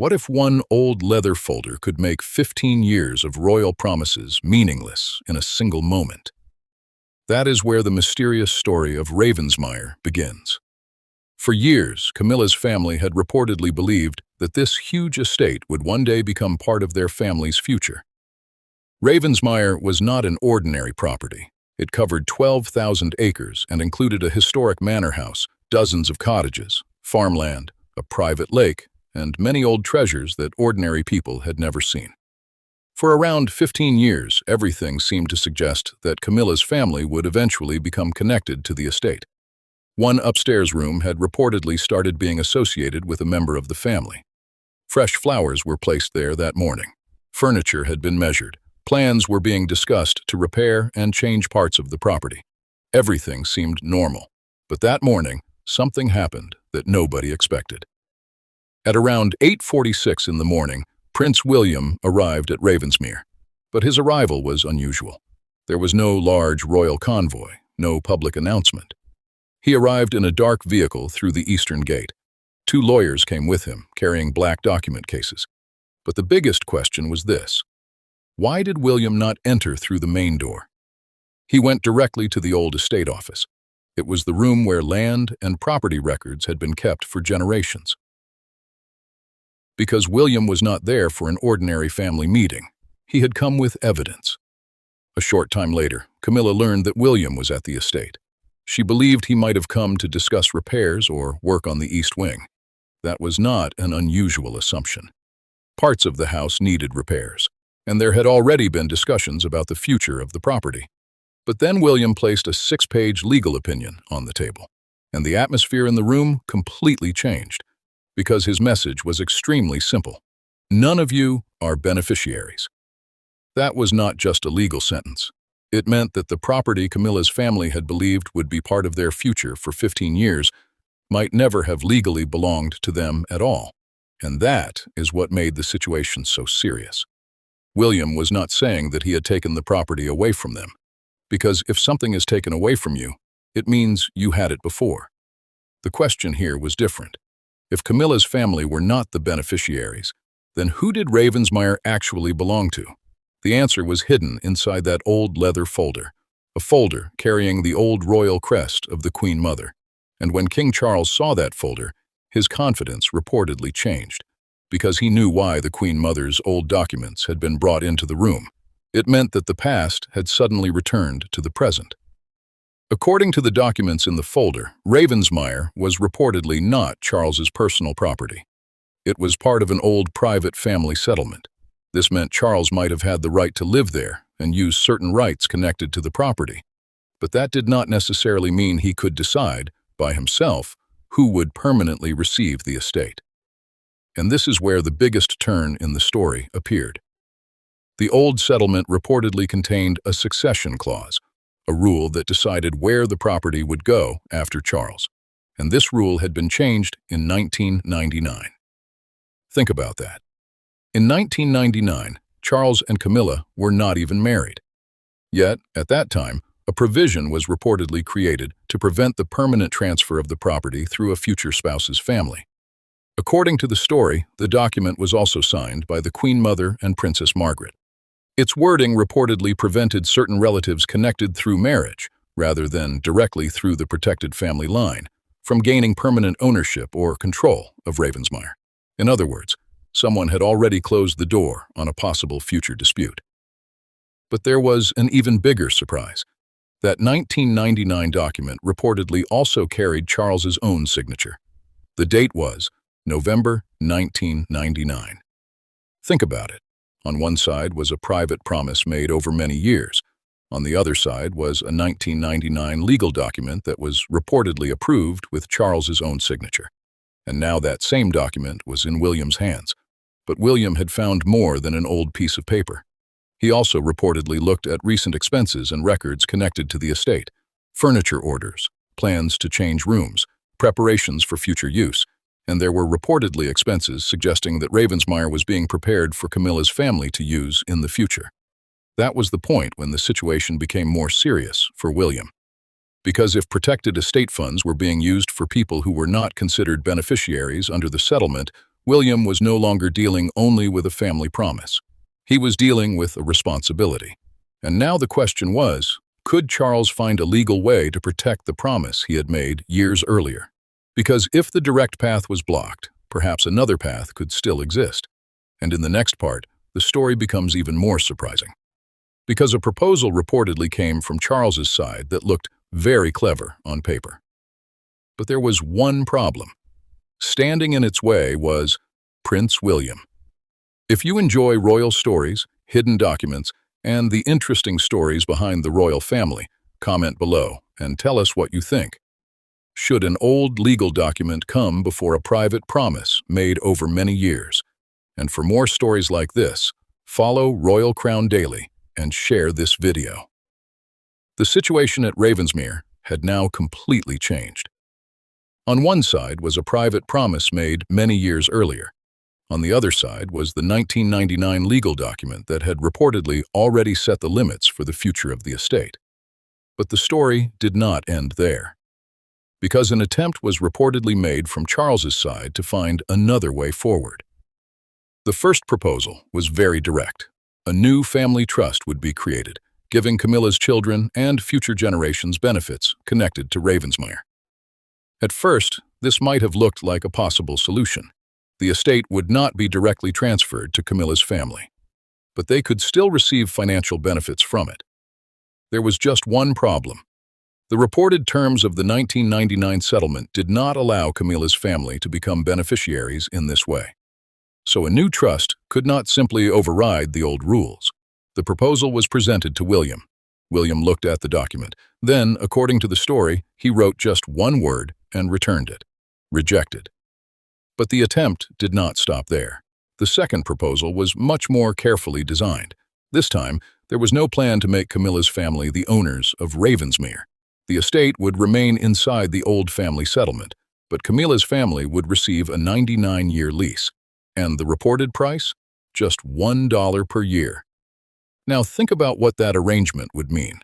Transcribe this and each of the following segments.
What if one old leather folder could make 15 years of royal promises meaningless in a single moment? That is where the mysterious story of Ravensmeir begins. For years, Camilla's family had reportedly believed that this huge estate would one day become part of their family's future. Ravensmeir was not an ordinary property. It covered 12,000 acres and included a historic manor house, dozens of cottages, farmland, a private lake, and many old treasures that ordinary people had never seen. For around 15 years, everything seemed to suggest that Camilla's family would eventually become connected to the estate. One upstairs room had reportedly started being associated with a member of the family. Fresh flowers were placed there that morning. Furniture had been measured. Plans were being discussed to repair and change parts of the property. Everything seemed normal. But that morning, something happened that nobody expected. At around 8:46 in the morning, Prince William arrived at Ravensmeir. But his arrival was unusual. There was no large royal convoy, no public announcement. He arrived in a dark vehicle through the eastern gate. 2 lawyers came with him, carrying black document cases. But the biggest question was this: why did William not enter through the main door? He went directly to the old estate office. It was the room where land and property records had been kept for generations. Because William was not there for an ordinary family meeting, he had come with evidence. A short time later, Camila learned that William was at the estate. She believed he might have come to discuss repairs or work on the east wing. That was not an unusual assumption. Parts of the house needed repairs, and there had already been discussions about the future of the property. But then William placed a 6-page legal opinion on the table, and the atmosphere in the room completely changed, because his message was extremely simple. None of you are beneficiaries. That was not just a legal sentence. It meant that the property Camilla's family had believed would be part of their future for 15 years might never have legally belonged to them at all. And that is what made the situation so serious. William was not saying that he had taken the property away from them, because if something is taken away from you, it means you had it before. The question here was different. If Camilla's family were not the beneficiaries, then who did Ravensmeir actually belong to? The answer was hidden inside that old leather folder, a folder carrying the old royal crest of the Queen Mother. And when King Charles saw that folder, his confidence reportedly changed, because he knew why the Queen Mother's old documents had been brought into the room. It meant that the past had suddenly returned to the present. According to the documents in the folder, Ravensmeir was reportedly not Charles's personal property. It was part of an old private family settlement. This meant Charles might have had the right to live there and use certain rights connected to the property. But that did not necessarily mean he could decide, by himself, who would permanently receive the estate. And this is where the biggest turn in the story appeared. The old settlement reportedly contained a succession clause, a rule that decided where the property would go after Charles. And this rule had been changed in 1999. Think about that. In 1999, Charles and Camilla were not even married. Yet, at that time, a provision was reportedly created to prevent the permanent transfer of the property through a future spouse's family. According to the story, the document was also signed by the Queen Mother and Princess Margaret. Its wording reportedly prevented certain relatives connected through marriage, rather than directly through the protected family line, from gaining permanent ownership or control of Ravensmeir. In other words, someone had already closed the door on a possible future dispute. But there was an even bigger surprise. That 1999 document reportedly also carried Charles's own signature. The date was November 1999. Think about it. On one side was a private promise made over many years. On the other side was a 1999 legal document that was reportedly approved with Charles's own signature. And now that same document was in William's hands. But William had found more than an old piece of paper. He also reportedly looked at recent expenses and records connected to the estate, furniture orders, plans to change rooms, preparations for future use, and there were reportedly expenses suggesting that Ravensmeir was being prepared for Camilla's family to use in the future. That was the point when the situation became more serious for William. Because if protected estate funds were being used for people who were not considered beneficiaries under the settlement, William was no longer dealing only with a family promise. He was dealing with a responsibility. And now the question was, could Charles find a legal way to protect the promise he had made years earlier? Because if the direct path was blocked, perhaps another path could still exist. And in the next part, the story becomes even more surprising. Because a proposal reportedly came from Charles's side that looked very clever on paper. But there was one problem. Standing in its way was Prince William. If you enjoy royal stories, hidden documents, and the interesting stories behind the royal family, comment below and tell us what you think. Should an old legal document come before a private promise made over many years? And for more stories like this, follow Royal Crown Daily and share this video. The situation at Ravensmeir had now completely changed. On one side was a private promise made many years earlier. On the other side was the 1999 legal document that had reportedly already set the limits for the future of the estate. But the story did not end there. Because an attempt was reportedly made from Charles's side to find another way forward. The first proposal was very direct. A new family trust would be created, giving Camilla's children and future generations benefits connected to Ravensmeir. At first, this might have looked like a possible solution. The estate would not be directly transferred to Camilla's family, but they could still receive financial benefits from it. There was just one problem. The reported terms of the 1999 settlement did not allow Camilla's family to become beneficiaries in this way. So a new trust could not simply override the old rules. The proposal was presented to William. William looked at the document. Then, according to the story, he wrote just one word and returned it. Rejected. But the attempt did not stop there. The second proposal was much more carefully designed. This time, there was no plan to make Camilla's family the owners of Ravensmeir. The estate would remain inside the old family settlement, but Camilla's family would receive a 99-year lease. And the reported price? Just $1 per year. Now think about what that arrangement would mean.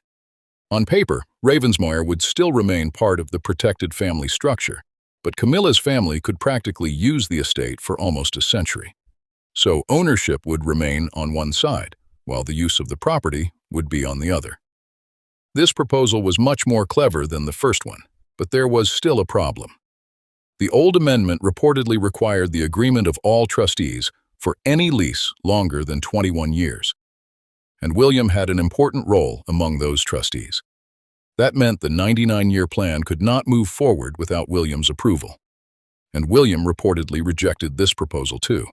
On paper, Ravensmeir would still remain part of the protected family structure, but Camilla's family could practically use the estate for almost a century. So ownership would remain on one side, while the use of the property would be on the other. This proposal was much more clever than the first one, but there was still a problem. The old amendment reportedly required the agreement of all trustees for any lease longer than 21 years. And William had an important role among those trustees. That meant the 99-year plan could not move forward without William's approval. And William reportedly rejected this proposal too.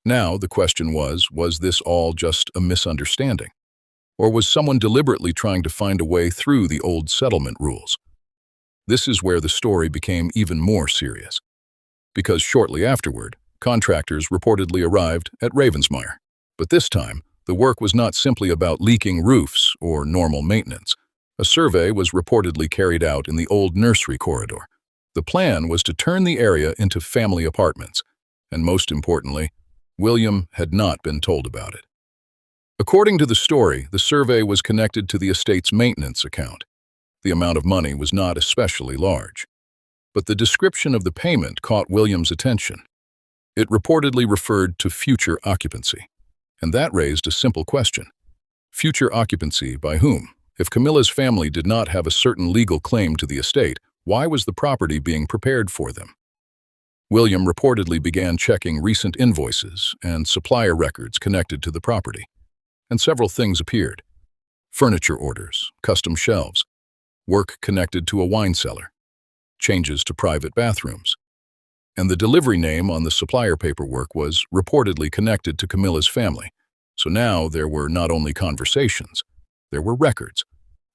Now the question was this all just a misunderstanding? Or was someone deliberately trying to find a way through the old settlement rules? This is where the story became even more serious. Because shortly afterward, contractors reportedly arrived at Ravensmeir. But this time, the work was not simply about leaking roofs or normal maintenance. A survey was reportedly carried out in the old nursery corridor. The plan was to turn the area into family apartments, and most importantly, William had not been told about it. According to the story, the survey was connected to the estate's maintenance account. The amount of money was not especially large. But the description of the payment caught William's attention. It reportedly referred to future occupancy. And that raised a simple question. Future occupancy by whom? If Camilla's family did not have a certain legal claim to the estate, why was the property being prepared for them? William reportedly began checking recent invoices and supplier records connected to the property. And several things appeared. Furniture orders, custom shelves, work connected to a wine cellar, changes to private bathrooms. And the delivery name on the supplier paperwork was reportedly connected to Camilla's family. So now there were not only conversations, there were records,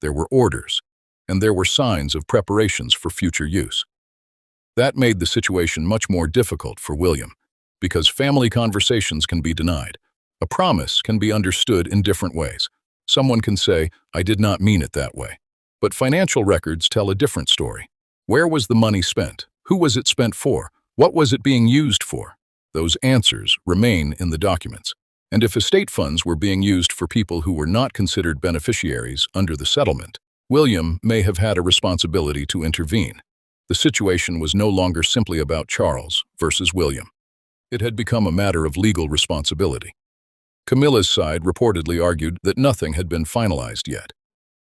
there were orders, and there were signs of preparations for future use. That made the situation much more difficult for William, because family conversations can be denied. A promise can be understood in different ways. Someone can say, "I did not mean it that way." But financial records tell a different story. Where was the money spent? Who was it spent for? What was it being used for? Those answers remain in the documents. And if estate funds were being used for people who were not considered beneficiaries under the settlement, William may have had a responsibility to intervene. The situation was no longer simply about Charles versus William. It had become a matter of legal responsibility. Camilla's side reportedly argued that nothing had been finalized yet.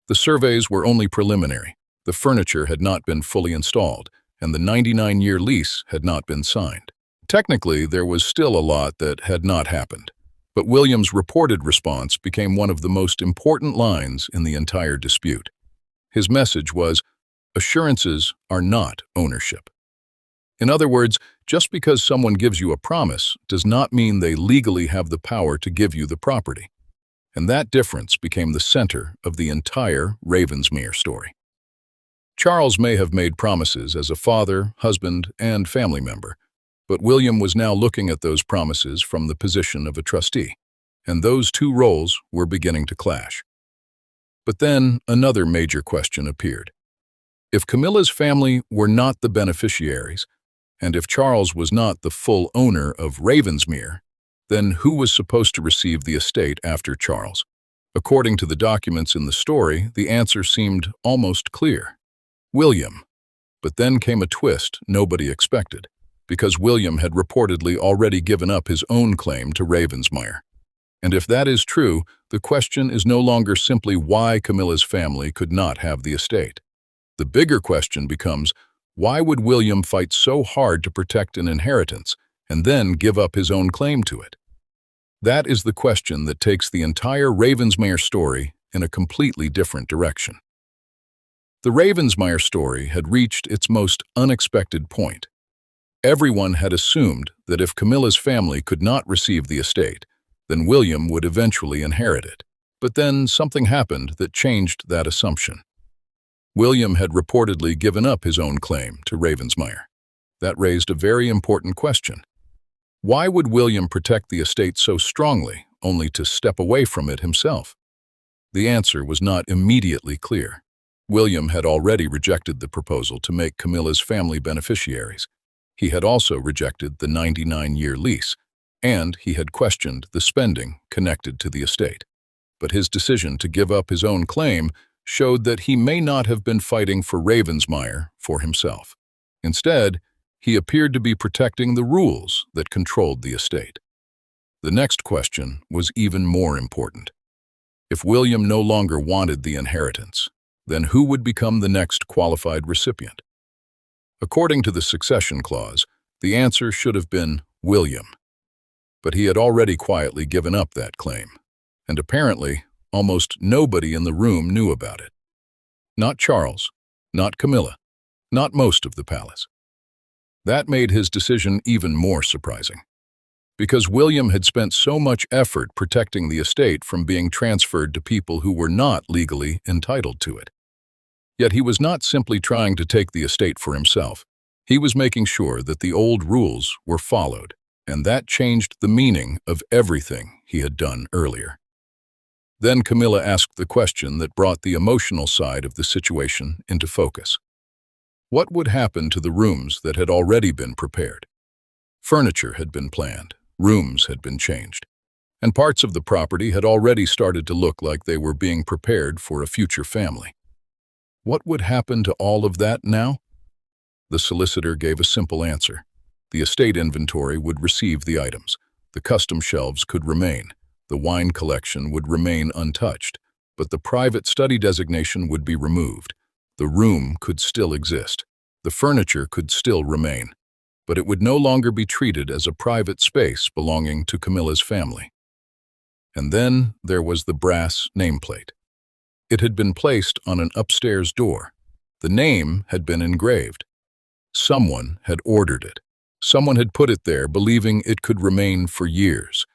The surveys were only preliminary, the furniture had not been fully installed, and the 99-year lease had not been signed. Technically, there was still a lot that had not happened, but William's reported response became one of the most important lines in the entire dispute. His message was, "Assurances are not ownership." In other words, just because someone gives you a promise does not mean they legally have the power to give you the property. And that difference became the center of the entire Ravensmeir story. Charles may have made promises as a father, husband, and family member, but William was now looking at those promises from the position of a trustee, and those two roles were beginning to clash. But then another major question appeared. If Camilla's family were not the beneficiaries, and if Charles was not the full owner of Ravensmeir, then who was supposed to receive the estate after Charles? According to the documents in the story, the answer seemed almost clear. William. But then came a twist nobody expected, because William had reportedly already given up his own claim to Ravensmeir. And if that is true, the question is no longer simply why Camilla's family could not have the estate. The bigger question becomes, why would William fight so hard to protect an inheritance and then give up his own claim to it? That is the question that takes the entire Ravensmeir story in a completely different direction. The Ravensmeir story had reached its most unexpected point. Everyone had assumed that if Camilla's family could not receive the estate, then William would eventually inherit it. But then something happened that changed that assumption. William had reportedly given up his own claim to Ravensmeir. That raised a very important question. Why would William protect the estate so strongly, only to step away from it himself? The answer was not immediately clear. William had already rejected the proposal to make Camilla's family beneficiaries. He had also rejected the 99-year lease, and he had questioned the spending connected to the estate. But his decision to give up his own claim showed that he may not have been fighting for Ravensmeir for himself. Instead, he appeared to be protecting the rules that controlled the estate. The next question was even more important. If William no longer wanted the inheritance, then who would become the next qualified recipient? According to the succession clause, the answer should have been William. But he had already quietly given up that claim, and apparently, almost nobody in the room knew about it. Not Charles, not Camilla, not most of the palace. That made his decision even more surprising, because William had spent so much effort protecting the estate from being transferred to people who were not legally entitled to it. Yet he was not simply trying to take the estate for himself. He was making sure that the old rules were followed, and that changed the meaning of everything he had done earlier. Then Camilla asked the question that brought the emotional side of the situation into focus. What would happen to the rooms that had already been prepared? Furniture had been planned, rooms had been changed, and parts of the property had already started to look like they were being prepared for a future family. What would happen to all of that now? The solicitor gave a simple answer. The estate inventory would receive the items. The custom shelves could remain. The wine collection would remain untouched, but the private study designation would be removed. The room could still exist. The furniture could still remain, but it would no longer be treated as a private space belonging to Camilla's family. And then there was the brass nameplate. It had been placed on an upstairs door. The name had been engraved. Someone had ordered it. Someone had put it there believing it could remain for years.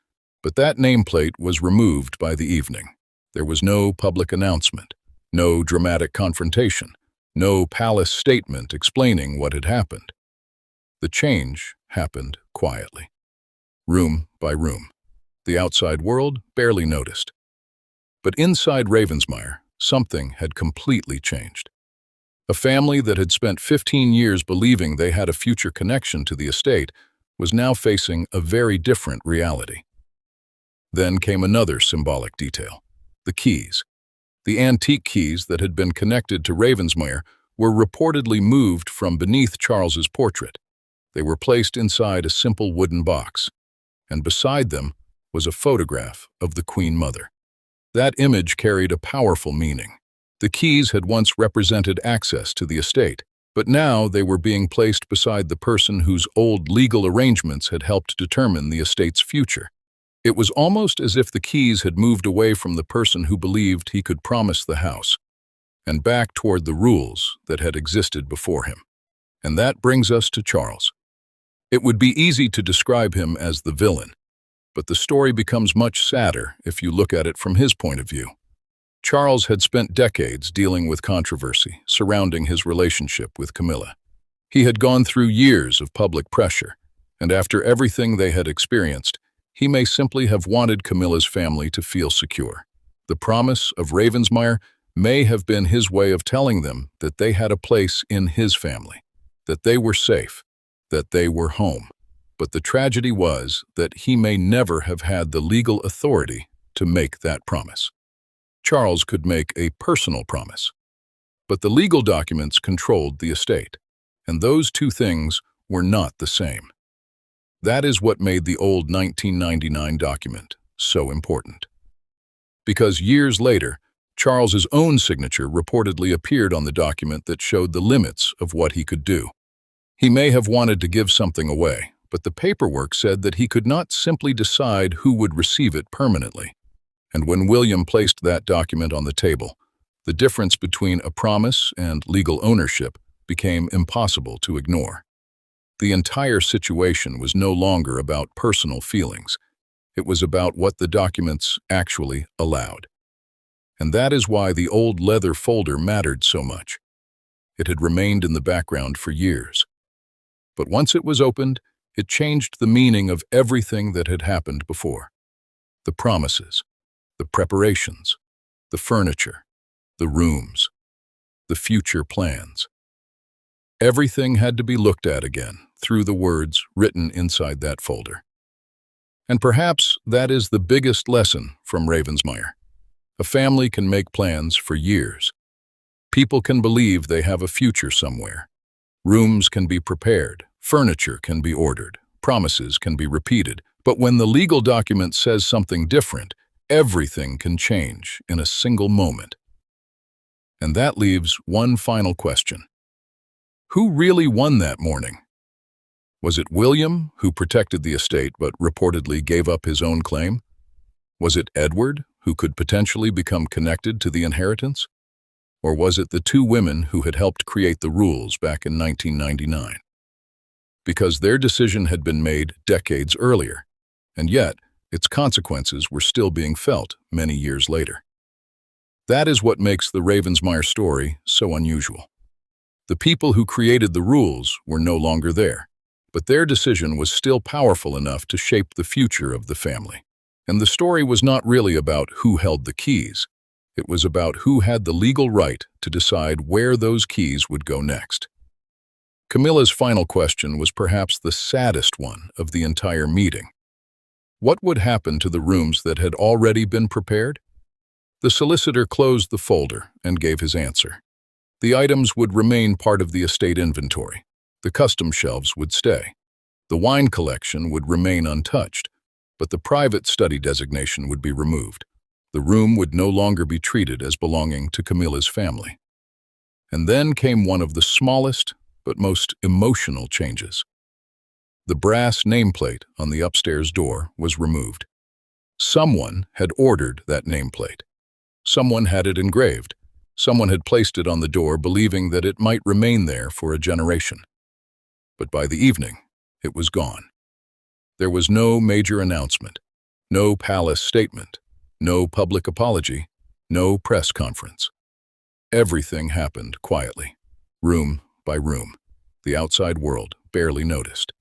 But that nameplate was removed by the evening. There was no public announcement, no dramatic confrontation, no palace statement explaining what had happened. The change happened quietly, room by room. The outside world barely noticed. But inside Ravensmeir, something had completely changed. A family that had spent 15 years believing they had a future connection to the estate was now facing a very different reality. Then came another symbolic detail: the keys. The antique keys that had been connected to Ravensmeir were reportedly moved from beneath Charles's portrait. They were placed inside a simple wooden box, and beside them was a photograph of the Queen Mother. That image carried a powerful meaning. The keys had once represented access to the estate, but now they were being placed beside the person whose old legal arrangements had helped determine the estate's future. It was almost as if the keys had moved away from the person who believed he could promise the house, and back toward the rules that had existed before him. And that brings us to Charles. It would be easy to describe him as the villain, but the story becomes much sadder if you look at it from his point of view. Charles had spent decades dealing with controversy surrounding his relationship with Camila. He had gone through years of public pressure, and after everything they had experienced, he may simply have wanted Camila's family to feel secure. The promise of Ravensmeir may have been his way of telling them that they had a place in his family, that they were safe, that they were home. But the tragedy was that he may never have had the legal authority to make that promise. Charles could make a personal promise, but the legal documents controlled the estate, and those two things were not the same. That is what made the old 1999 document so important. Because years later, Charles's own signature reportedly appeared on the document that showed the limits of what he could do. He may have wanted to give something away, but the paperwork said that he could not simply decide who would receive it permanently. And when William placed that document on the table, the difference between a promise and legal ownership became impossible to ignore. The entire situation was no longer about personal feelings. It was about what the documents actually allowed. And that is why the old leather folder mattered so much. It had remained in the background for years. But once it was opened, it changed the meaning of everything that had happened before. The promises, the preparations, the furniture, the rooms, the future plans. Everything had to be looked at again through the words written inside that folder. And perhaps that is the biggest lesson from Ravensmeir. A family can make plans for years. People can believe they have a future somewhere. Rooms can be prepared, furniture can be ordered, promises can be repeated, but when the legal document says something different, everything can change in a single moment. And that leaves one final question. Who really won that morning? Was it William, who protected the estate but reportedly gave up his own claim? Was it Edward, who could potentially become connected to the inheritance? Or was it the two women who had helped create the rules back in 1999? Because their decision had been made decades earlier, and yet its consequences were still being felt many years later. That is what makes the Ravensmeir story so unusual. The people who created the rules were no longer there, but their decision was still powerful enough to shape the future of the family. And the story was not really about who held the keys. It was about who had the legal right to decide where those keys would go next. Camila's final question was perhaps the saddest one of the entire meeting. What would happen to the rooms that had already been prepared? The solicitor closed the folder and gave his answer. The items would remain part of the estate inventory. The custom shelves would stay. The wine collection would remain untouched, but the private study designation would be removed. The room would no longer be treated as belonging to Camila's family. And then came one of the smallest but most emotional changes. The brass nameplate on the upstairs door was removed. Someone had ordered that nameplate. Someone had it engraved. Someone had placed it on the door believing that it might remain there for a generation. But by the evening, it was gone. There was no major announcement, no palace statement, no public apology, no press conference. Everything happened quietly, room by room. The outside world barely noticed.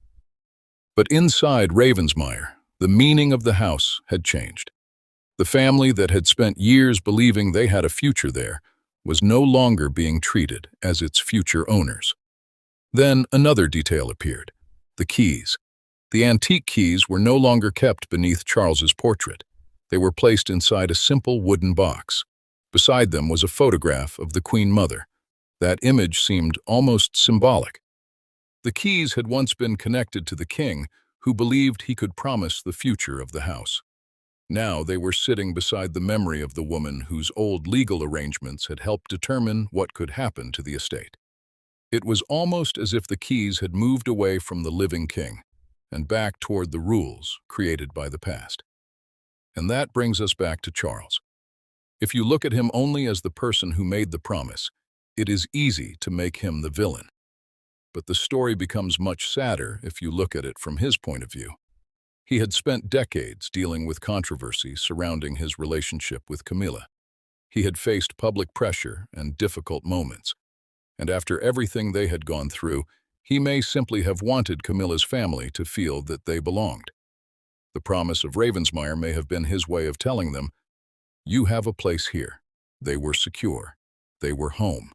But inside Ravensmeir, the meaning of the house had changed. The family that had spent years believing they had a future there was no longer being treated as its future owners. Then another detail appeared: the keys. The antique keys were no longer kept beneath Charles's portrait. They were placed inside a simple wooden box. Beside them was a photograph of the Queen Mother. That image seemed almost symbolic. The keys had once been connected to the king, who believed he could promise the future of the house. Now they were sitting beside the memory of the woman whose old legal arrangements had helped determine what could happen to the estate. It was almost as if the keys had moved away from the living king and back toward the rules created by the past. And that brings us back to Charles. If you look at him only as the person who made the promise, it is easy to make him the villain. But the story becomes much sadder if you look at it from his point of view. He had spent decades dealing with controversy surrounding his relationship with Camila. He had faced public pressure and difficult moments. And after everything they had gone through, he may simply have wanted Camila's family to feel that they belonged. The promise of Ravensmeir may have been his way of telling them, "You have a place here." They were secure. They were home.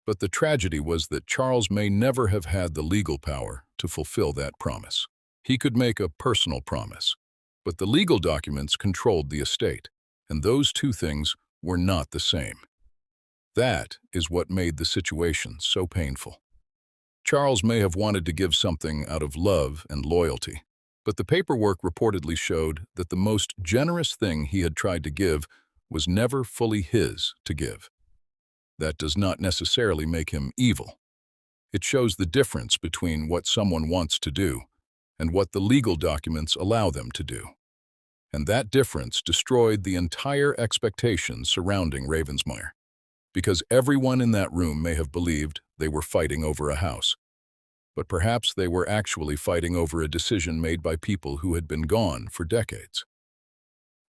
But the tragedy was that Charles may never have had the legal power to fulfill that promise. He could make a personal promise, but the legal documents controlled the estate, and those two things were not the same. That is what made the situation so painful. Charles may have wanted to give something out of love and loyalty, but the paperwork reportedly showed that the most generous thing he had tried to give was never fully his to give. That does not necessarily make him evil. It shows the difference between what someone wants to do and what the legal documents allow them to do. And that difference destroyed the entire expectation surrounding Ravensmeir, because everyone in that room may have believed they were fighting over a house. But perhaps they were actually fighting over a decision made by people who had been gone for decades.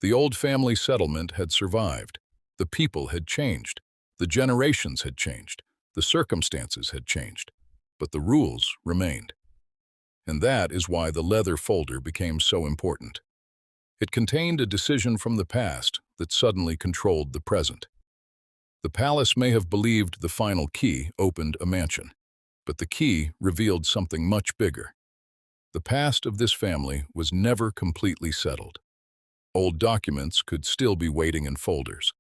The old family settlement had survived. The people had changed. The generations had changed. The circumstances had changed. But the rules remained. And that is why the leather folder became so important. It contained a decision from the past that suddenly controlled the present. The palace may have believed the final key opened a mansion, but the key revealed something much bigger. The past of this family was never completely settled. Old documents could still be waiting in folders.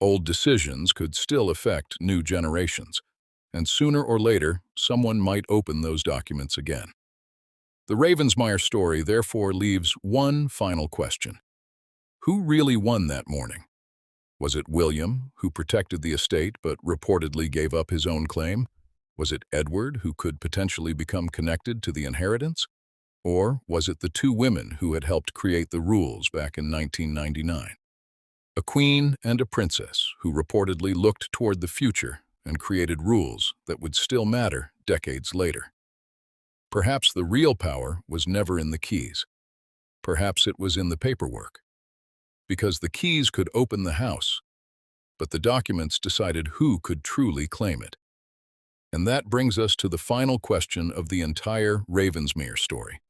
Old decisions could still affect new generations, and sooner or later, someone might open those documents again. The Ravensmeir story therefore leaves one final question. Who really won that morning? Was it William, who protected the estate but reportedly gave up his own claim? Was it Edward, who could potentially become connected to the inheritance? Or was it the two women who had helped create the rules back in 1999? A queen and a princess who reportedly looked toward the future and created rules that would still matter decades later. Perhaps the real power was never in the keys. Perhaps it was in the paperwork. Because the keys could open the house, but the documents decided who could truly claim it. And that brings us to the final question of the entire Ravensmeir story.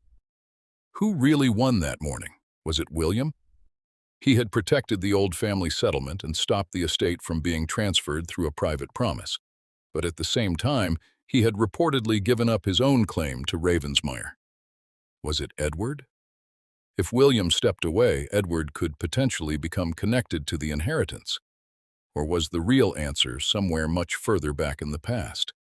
Who really won that morning? Was it William? He had protected the old family settlement and stopped the estate from being transferred through a private promise. But at the same time, he had reportedly given up his own claim to Ravensmeir. Was it Edward? If William stepped away, Edward could potentially become connected to the inheritance. Or was the real answer somewhere much further back in the past?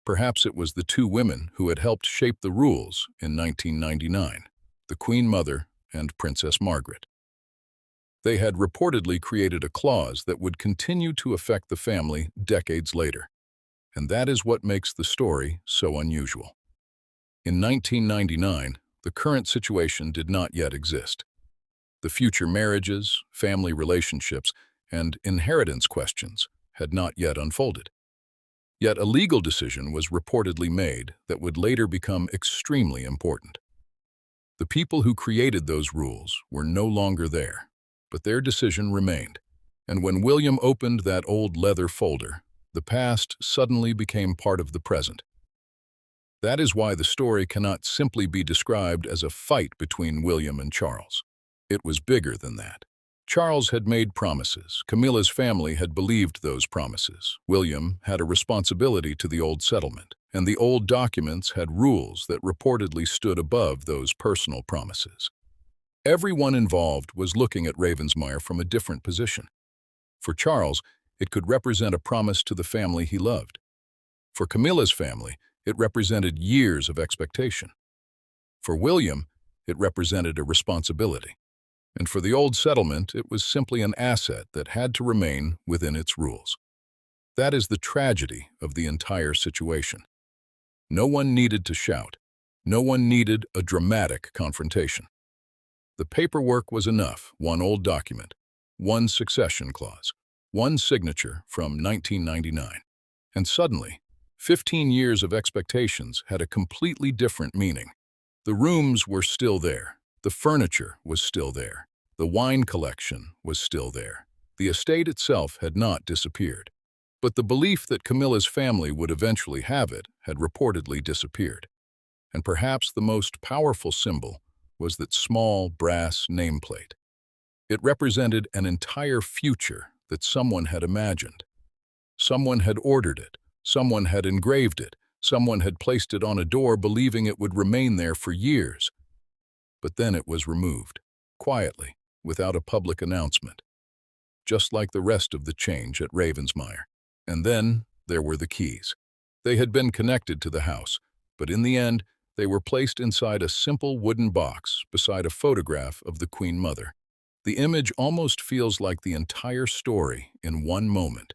Perhaps it was the two women who had helped shape the rules in 1999, the Queen Mother and Princess Margaret. They had reportedly created a clause that would continue to affect the family decades later. And that is what makes the story so unusual. In 1999, the current situation did not yet exist. The future marriages, family relationships, and inheritance questions had not yet unfolded. Yet a legal decision was reportedly made that would later become extremely important. The people who created those rules were no longer there, but their decision remained. And when William opened that old leather folder, the past suddenly became part of the present. That is why the story cannot simply be described as a fight between William and Charles. It was bigger than that. Charles had made promises. Camila's family had believed those promises. William had a responsibility to the old settlement, and the old documents had rules that reportedly stood above those personal promises. Everyone involved was looking at Ravensmeir from a different position. For Charles, it could represent a promise to the family he loved. For Camila's family, It represented years of expectation. For William, it represented a responsibility. And for the old settlement, it was simply an asset that had to remain within its rules. That is the tragedy of the entire situation. No one needed to shout. No one needed a dramatic confrontation. The paperwork was enough: one old document, one succession clause, one signature from 1999. And suddenly, 15 years of expectations had a completely different meaning. The rooms were still there. The furniture was still there. The wine collection was still there. The estate itself had not disappeared. But the belief that Camilla's family would eventually have it had reportedly disappeared. And perhaps the most powerful symbol was that small brass nameplate. It represented an entire future that someone had imagined. Someone had ordered it. Someone had engraved it. Someone had placed it on a door believing it would remain there for years. But then it was removed, quietly, without a public announcement. Just like the rest of the change at Ravensmeir. And then there were the keys. They had been connected to the house, but in the end, they were placed inside a simple wooden box beside a photograph of the Queen Mother. The image almost feels like the entire story in one moment.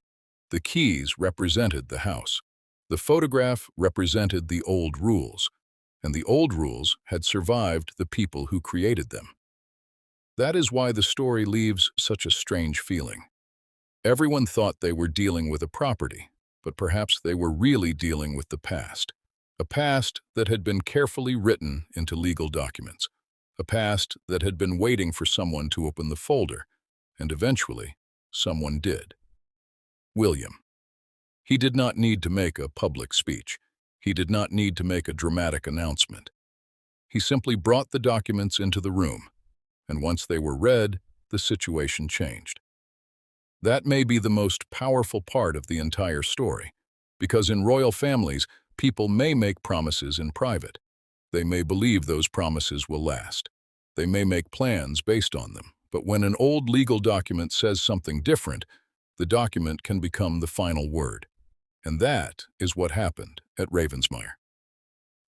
The keys represented the house. The photograph represented the old rules, and the old rules had survived the people who created them. That is why the story leaves such a strange feeling. Everyone thought they were dealing with a property, but perhaps they were really dealing with the past. A past that had been carefully written into legal documents. A past that had been waiting for someone to open the folder, and eventually, someone did. William. He did not need to make a public speech. He did not need to make a dramatic announcement. He simply brought the documents into the room, and once they were read, the situation changed. That may be the most powerful part of the entire story, because in royal families, people may make promises in private. They may believe those promises will last. They may make plans based on them, but when an old legal document says something different, the document can become the final word. And that is what happened at Ravensmeir.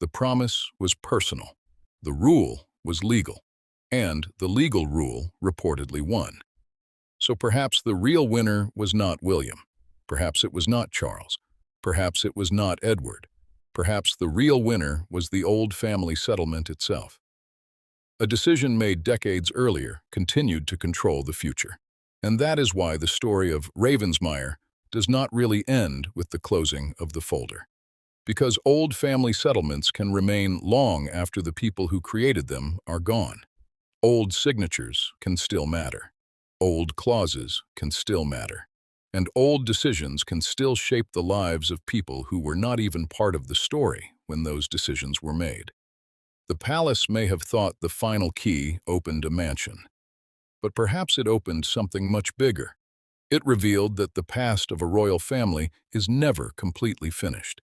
The promise was personal. The rule was legal. And the legal rule reportedly won. So perhaps the real winner was not William. Perhaps it was not Charles. Perhaps it was not Edward. Perhaps the real winner was the old family settlement itself. A decision made decades earlier continued to control the future. And that is why the story of Ravensmeir does not really end with the closing of the folder. Because old family settlements can remain long after the people who created them are gone. Old signatures can still matter. Old clauses can still matter. And old decisions can still shape the lives of people who were not even part of the story when those decisions were made. The palace may have thought the final key opened a mansion. But perhaps it opened something much bigger. It revealed that the past of a royal family is never completely finished.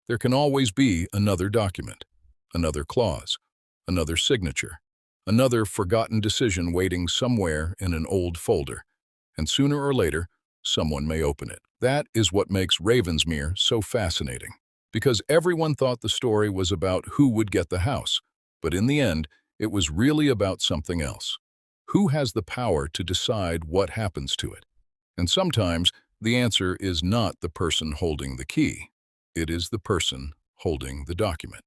There can always be another document, another clause, another signature, another forgotten decision waiting somewhere in an old folder, and sooner or later, someone may open it. That is what makes Ravensmeir so fascinating, because everyone thought the story was about who would get the house, but in the end, it was really about something else. Who has the power to decide what happens to it? And sometimes, the answer is not the person holding the key. It is the person holding the document.